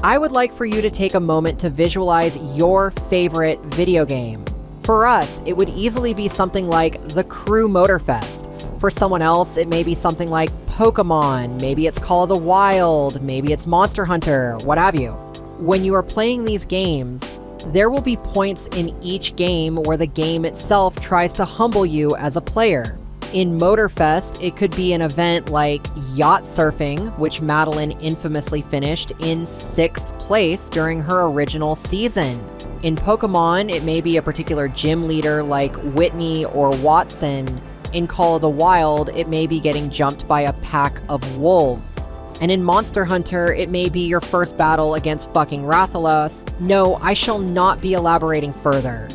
I would like for you to take a moment to visualize your favorite video game. For us, it would easily be something like the Crew Motorfest. For someone else, it may be something like Pokemon, maybe it's Call of the Wild, maybe it's Monster Hunter, what have you. When you are playing these games, there will be points in each game where the game itself tries to humble you as a player. In Motorfest, it could be an event like yacht surfing, which Madeline infamously finished in 6th place during her original season. In Pokemon, it may be a particular gym leader like Whitney or Watson. In Call of the Wild, it may be getting jumped by a pack of wolves. And in Monster Hunter, it may be your first battle against fucking Rathalos. No, I shall not be elaborating further.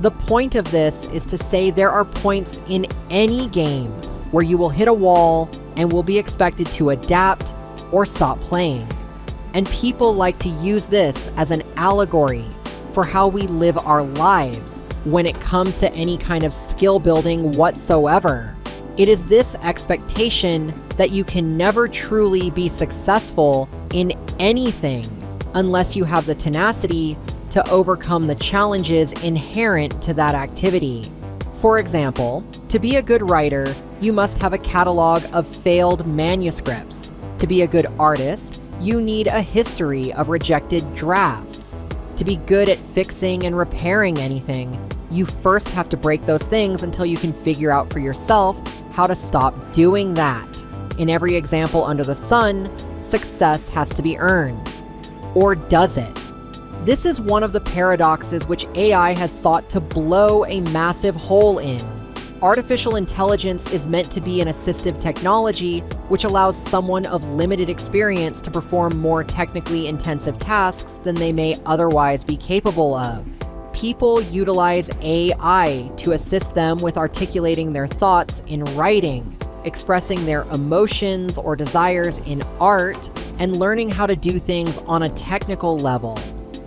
The point of this is to say there are points in any game where you will hit a wall and will be expected to adapt or stop playing. And people like to use this as an allegory for how we live our lives when it comes to any kind of skill building whatsoever. It is this expectation that you can never truly be successful in anything unless you have the tenacity to overcome the challenges inherent to that activity. For example, to be a good writer, you must have a catalog of failed manuscripts. To be a good artist, you need a history of rejected drafts. To be good at fixing and repairing anything, you first have to break those things until you can figure out for yourself how to stop doing that. In every example under the sun, success has to be earned. Or does it? This is one of the paradoxes which AI has sought to blow a massive hole in. Artificial intelligence is meant to be an assistive technology which allows someone of limited experience to perform more technically intensive tasks than they may otherwise be capable of. People utilize AI to assist them with articulating their thoughts in writing, expressing their emotions or desires in art, and learning how to do things on a technical level.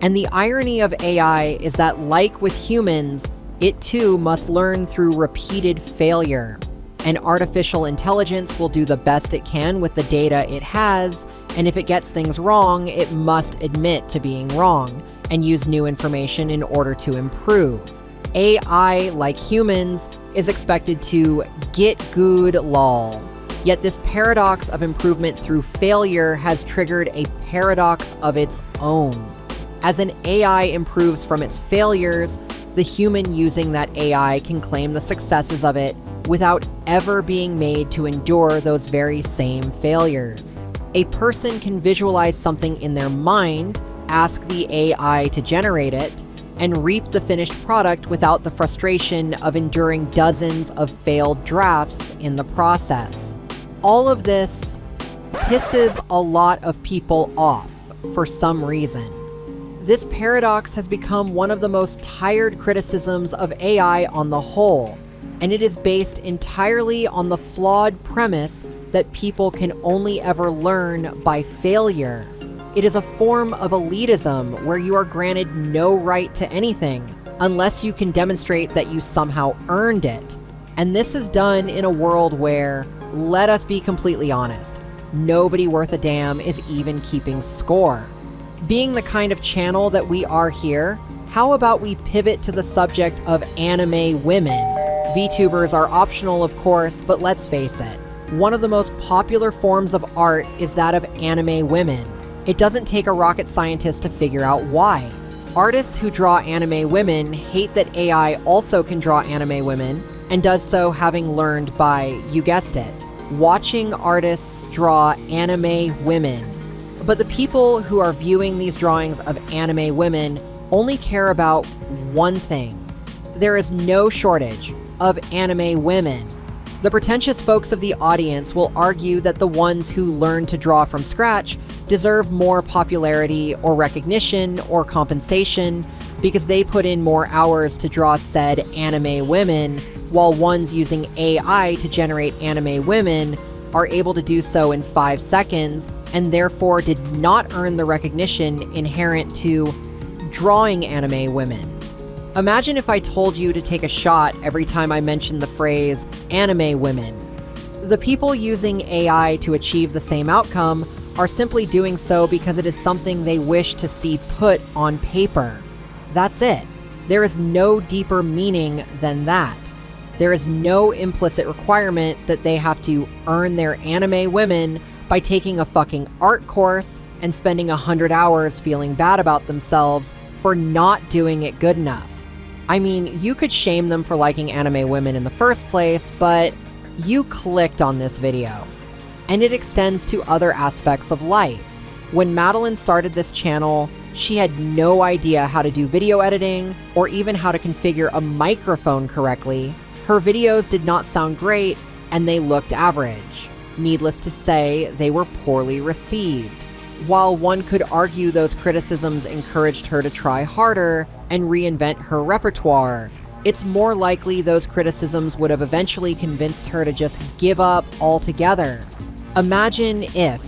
And the irony of AI is that, like with humans, it too must learn through repeated failure. And artificial intelligence will do the best it can with the data it has, and if it gets things wrong, it must admit to being wrong and use new information in order to improve. AI, like humans, is expected to get good lol. Yet this paradox of improvement through failure has triggered a paradox of its own. As an AI improves from its failures, the human using that AI can claim the successes of it without ever being made to endure those very same failures. A person can visualize something in their mind, ask the AI to generate it, and reap the finished product without the frustration of enduring dozens of failed drafts in the process. All of this pisses a lot of people off for some reason. This paradox has become one of the most tired criticisms of AI on the whole, and it is based entirely on the flawed premise that people can only ever learn by failure. It is a form of elitism where you are granted no right to anything unless you can demonstrate that you somehow earned it. And this is done in a world where, let us be completely honest, nobody worth a damn is even keeping score. Being the kind of channel that we are here, how about we pivot to the subject of anime women? VTubers are optional, of course, but let's face it. One of the most popular forms of art is that of anime women. It doesn't take a rocket scientist to figure out why. Artists who draw anime women hate that AI also can draw anime women, and does so having learned by, you guessed it, watching artists draw anime women. But the people who are viewing these drawings of anime women only care about one thing. There is no shortage of anime women. The pretentious folks of the audience will argue that the ones who learn to draw from scratch deserve more popularity or recognition or compensation because they put in more hours to draw said anime women, while ones using AI to generate anime women are able to do so in 5 seconds and therefore did not earn the recognition inherent to drawing anime women. Imagine if I told you to take a shot every time I mentioned the phrase anime women. The people using AI to achieve the same outcome are simply doing so because it is something they wish to see put on paper. That's it. There is no deeper meaning than that. There is no implicit requirement that they have to earn their anime women by taking a fucking art course and spending 100 hours feeling bad about themselves for not doing it good enough. I mean, you could shame them for liking anime women in the first place, but you clicked on this video. And it extends to other aspects of life. When Madeline started this channel, she had no idea how to do video editing or even how to configure a microphone correctly. Her videos did not sound great, and they looked average. Needless to say, they were poorly received. While one could argue those criticisms encouraged her to try harder and reinvent her repertoire, it's more likely those criticisms would have eventually convinced her to just give up altogether. Imagine if,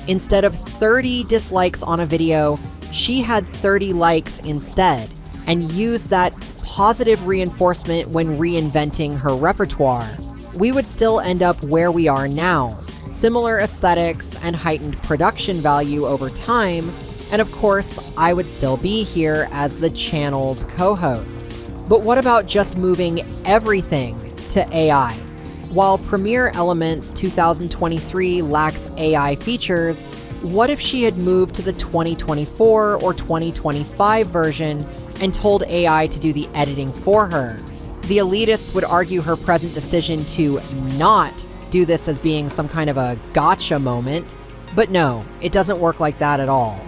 instead of 30 dislikes on a video, she had 30 likes instead, and used that positive reinforcement when reinventing her repertoire. We would still end up where we are now. Similar aesthetics and heightened production value over time, and of course, I would still be here as the channel's co-host. But what about just moving everything to AI? While Premiere Elements 2023 lacks AI features, what if she had moved to the 2024 or 2025 version and told AI to do the editing for her? The elitists would argue her present decision to not do this as being some kind of a gotcha moment, but no, it doesn't work like that at all.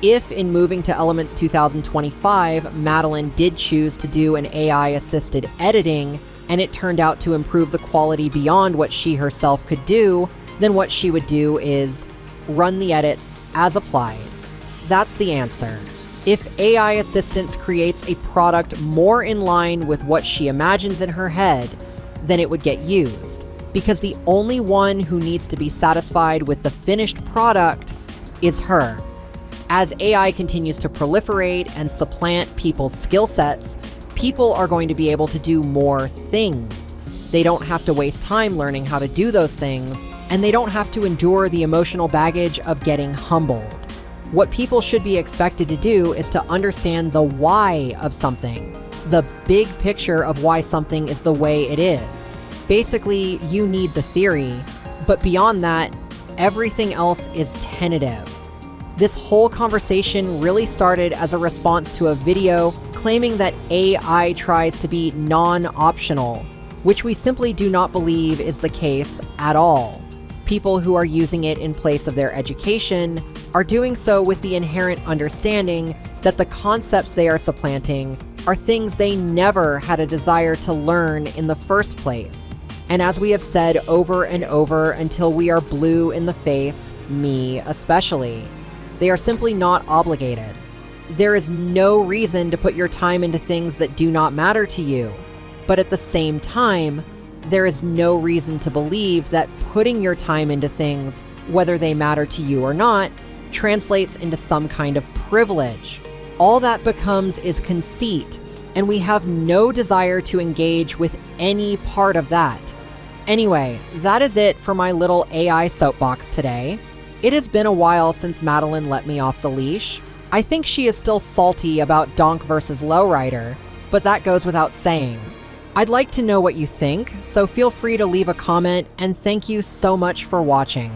If in moving to Elements 2025, Madeline did choose to do an AI-assisted editing, and it turned out to improve the quality beyond what she herself could do, then what she would do is run the edits as applied. That's the answer. If AI assistance creates a product more in line with what she imagines in her head, then it would get used, because the only one who needs to be satisfied with the finished product is her. As AI continues to proliferate and supplant people's skill sets, people are going to be able to do more things. They don't have to waste time learning how to do those things, and they don't have to endure the emotional baggage of getting humbled. What people should be expected to do is to understand the why of something, the big picture of why something is the way it is. Basically, you need the theory, but beyond that, everything else is tentative. This whole conversation really started as a response to a video claiming that AI tries to be non-optional, which we simply do not believe is the case at all. People who are using it in place of their education are doing so with the inherent understanding that the concepts they are supplanting are things they never had a desire to learn in the first place. And as we have said over and over until we are blue in the face, me especially, they are simply not obligated. There is no reason to put your time into things that do not matter to you. But at the same time, there is no reason to believe that putting your time into things, whether they matter to you or not, translates into some kind of privilege. All that becomes is conceit, and we have no desire to engage with any part of that. Anyway, that is it for my little AI soapbox today. It has been a while since Madeline let me off the leash. I think she is still salty about Donk versus Lowrider, but that goes without saying. I'd like to know what you think, so feel free to leave a comment, and thank you so much for watching.